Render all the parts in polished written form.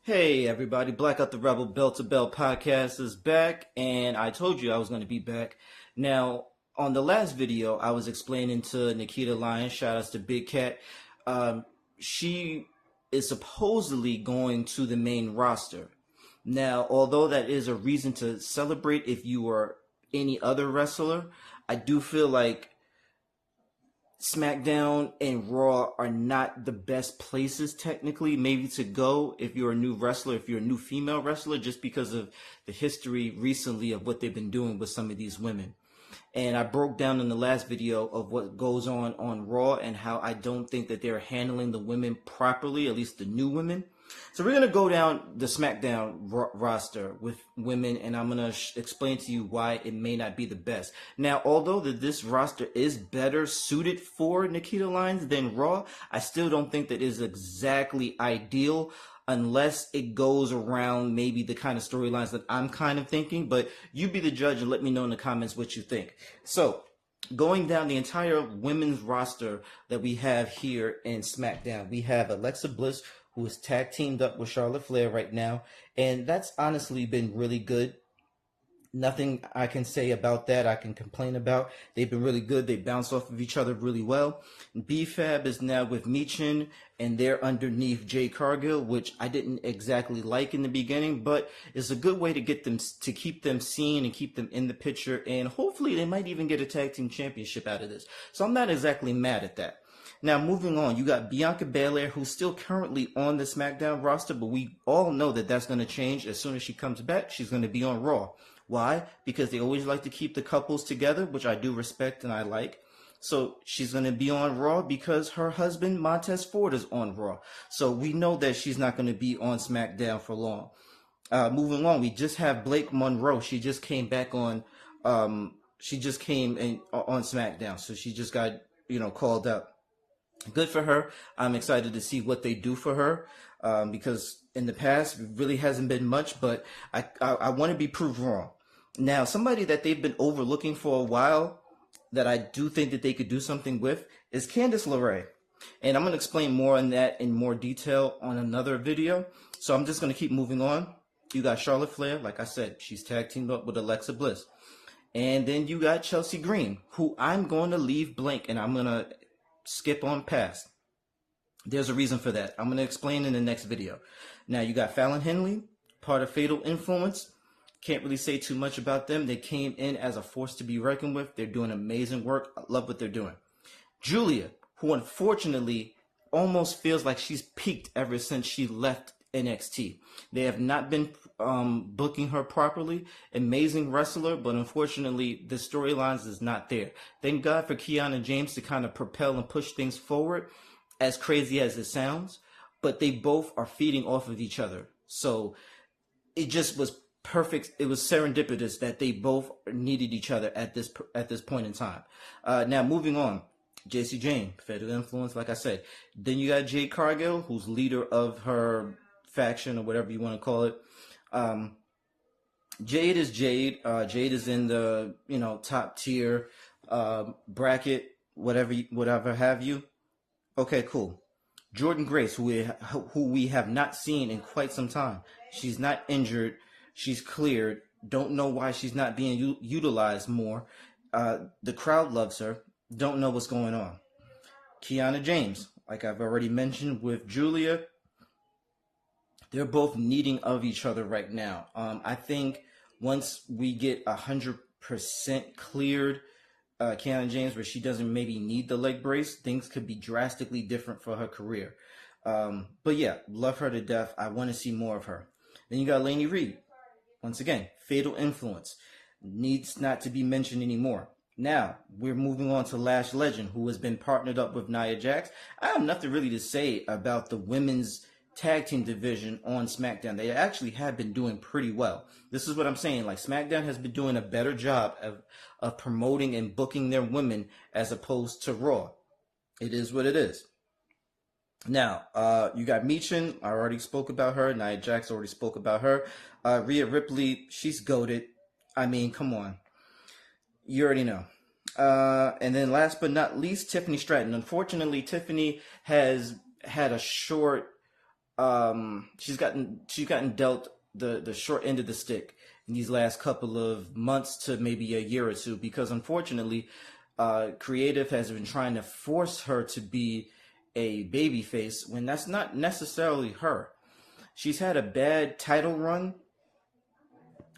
Hey everybody, Black Out the Rebel Bell to Bell podcast is back, and I told you I was going to be back. Now, on the last video, I was explaining to Nikkita Lion, shout outs to Big Cat, um, she is supposedly going to the main roster. Now, although that is a reason to celebrate if you are any other wrestler, I do feel like SmackDown and Raw are not the best places technically, maybe to go if you're a new wrestler, if you're a new female wrestler, just because of the history recently of what they've been doing with some of these women. And I broke down in the last video of what goes on Raw and how I don't think that they're handling the women properly, at least the new women. So we're going to go down the SmackDown roster with women, and I'm going to explain to you why it may not be the best. Now, although this roster is better suited for Nikkita Lines than Raw, I still don't think that is exactly ideal unless it goes around maybe the kind of storylines that I'm kind of thinking. But you be the judge and let me know in the comments what you think. So, going down the entire women's roster that we have here in SmackDown, we have Alexa Bliss, who is tag teamed up with Charlotte Flair right now, and that's honestly been really good. Nothing I can say about that I can complain about. They've been really good. They bounce off of each other really well. B-Fab is now with Michin, and they're underneath Jay Cargill, which I didn't exactly like in the beginning, but it's a good way to get them, to keep them seen and keep them in the picture, and hopefully they might even get a tag team championship out of this. So I'm not exactly mad at that. Now, moving on, you got Bianca Belair, who's still currently on the SmackDown roster, but we all know that that's going to change. As soon as she comes back, she's going to be on Raw. Why? Because they always like to keep the couples together, which I do respect and I like. So she's going to be on Raw because her husband, Montez Ford, is on Raw. So we know that she's not going to be on SmackDown for long. Moving on, we just have Blake Monroe. She just came back on, she just came in on SmackDown. So she just got, called up. Good for her. I'm excited to see what they do for her because in the past it really hasn't been much, but I want to be proved wrong. Now, somebody that they've been overlooking for a while that I do think that they could do something with is Candice LeRae. And I'm going to explain more on that in more detail on another video. So I'm just going to keep moving on. You got Charlotte Flair. Like I said, she's tag teamed up with Alexa Bliss. And then you got Chelsea Green, who I'm going to leave blank and I'm going to skip on past. There's a reason for that. I'm going to explain in the next video. Now, you got Fallon Henley, part of Fatal Influence. Can't really say too much about them. They came in as a force to be reckoned with. They're doing amazing work. I love what they're doing. Julia, who unfortunately almost feels like she's peaked ever since she left NXT. They have not been booking her properly. Amazing wrestler, but unfortunately the storylines is not there. Thank God for Kiana James to kind of propel and push things forward, as crazy as it sounds, but they both are feeding off of each other. So it just was perfect. It was serendipitous that they both needed each other at this point in time. Now moving on. JC Jane, Fatal Influence, like I said. Then you got Jade Cargill, who's leader of her faction or whatever you want to call it. Jade is Jade. Jade is in the top tier bracket, whatever have you. Okay, cool. Jordan Grace, who we have not seen in quite some time. She's not injured. She's cleared. Don't know why she's not being utilized more. The crowd loves her. Don't know what's going on. Kiana James, like I've already mentioned with Julia, they're both needing of each other right now. I think once we get 100% cleared, Kiana James, where she doesn't maybe need the leg brace, things could be drastically different for her career. But yeah, love her to death. I want to see more of her. Then you got Lainey Reed. Once again, Fatal Influence. Needs not to be mentioned anymore. Now, we're moving on to Lash Legend, who has been partnered up with Nia Jax. I have nothing really to say about the women's tag team division on SmackDown. They actually have been doing pretty well. This is what I'm saying. Like, SmackDown has been doing a better job of promoting and booking their women as opposed to Raw. It is what it is. Now, you got Michin. I already spoke about her. Nia Jax already spoke about her. Rhea Ripley, she's goated. I mean, come on. You already know. And then last but not least, Tiffany Stratton. Unfortunately, Tiffany has had a short she's gotten dealt the short end of the stick in these last couple of months to maybe a year or two, because unfortunately, creative has been trying to force her to be a baby face when that's not necessarily her. She's had a bad title run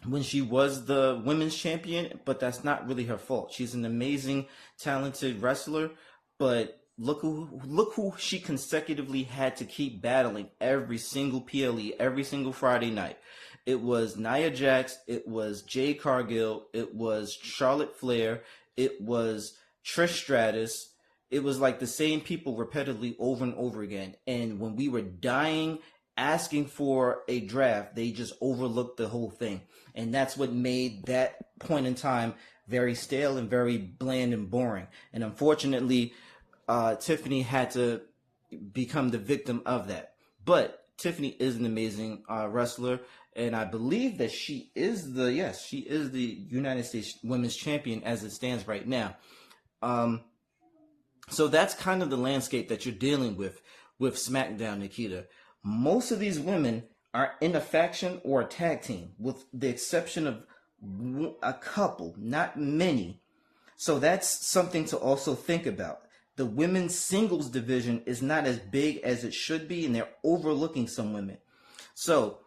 when she was the women's champion, but that's not really her fault. She's an amazing, talented wrestler, but look who she consecutively had to keep battling every single PLE, every single Friday night. It was Nia Jax, it was Jade Cargill, it was Charlotte Flair, it was Trish Stratus. It was like the same people repeatedly over and over again. And when we were dying, asking for a draft, they just overlooked the whole thing. And that's what made that point in time very stale and very bland and boring. And unfortunately, Tiffany had to become the victim of that. But Tiffany is an amazing wrestler, and I believe that she is the United States Women's Champion as it stands right now. So that's kind of the landscape that you're dealing with SmackDown, Nikkita. Most of these women are in a faction or a tag team, with the exception of a couple, not many. So that's something to also think about. The women's singles division is not as big as it should be, and they're overlooking some women. So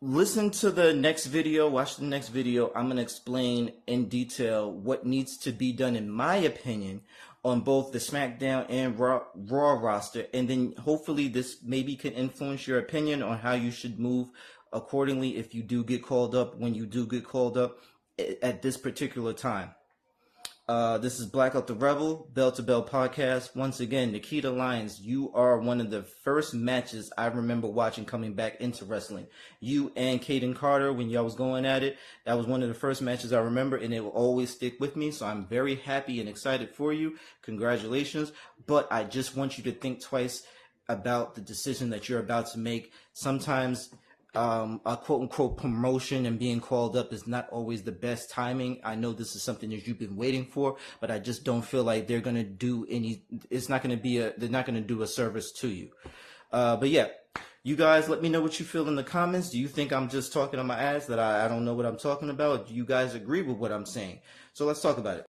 listen to the next video, watch the next video. I'm going to explain in detail what needs to be done, in my opinion, on both the SmackDown and Raw roster. And then hopefully this maybe can influence your opinion on how you should move accordingly if you do get called up, when you do get called up at this particular time. This is Blackout the Rebel, Bell to Bell podcast. Once again, Nikkita Lyons, you are one of the first matches I remember watching coming back into wrestling. You and Kaden Carter, when y'all was going at it, that was one of the first matches I remember, and it will always stick with me. So I'm very happy and excited for you. Congratulations. But I just want you to think twice about the decision that you're about to make. Sometimes a quote-unquote promotion and being called up is not always the best timing. I know this is something that you've been waiting for, but I just don't feel like they're going to do they're not going to do a service to you. But yeah, you guys let me know what you feel in the comments. Do you think I'm just talking on my ass, that I don't know what I'm talking about? Do you guys agree with what I'm saying? So let's talk about it.